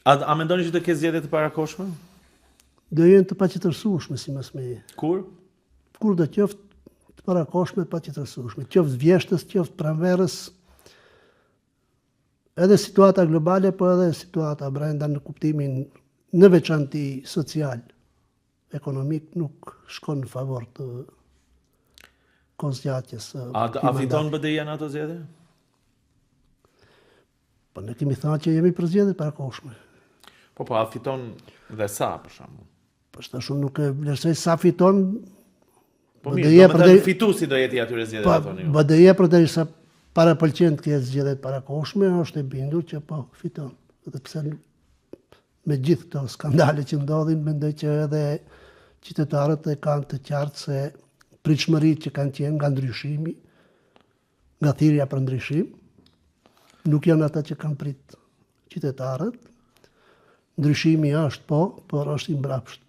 A mendoni që do ketë zgjedhje të parakoshme? Do jenë të paqëtërsueshme si mësmeje. Kur? Kur do qoftë të parakoshme, të paqëtërsueshme, qoftë vjeshtës, qoftë pranverës, edhe situata globale, po edhe situata brenda në kuptimin në veçanti social, ekonomik, nuk shkon në favor të kozgjatjes. A fiton BDI-ja në ato zgjedhje? Po ne kemi thënë që jemi për zgjedhje të parakoshme. Po, a fiton dhe sa, për shembull? Po tash unë nuk e vlerësoj sa fiton. Po mirë, domethënë fituesi do jetë i atyre zgjedhjeve thoni ju. BDI-ja përderisa parapëlqen të ketë zgjedhje të parakoshme, është e bindur që po fiton. Edhe pse me gjithë këto skandale që ndodhin, mendoj që edhe qytetarët e kanë të qartë se pritshmëritë që kanë qenë nga ndryshimi, nga thirrja për ndryshim, nuk janë ata që kanë prit qytetarët. Ndryshimi është po, por është i mbrapsht.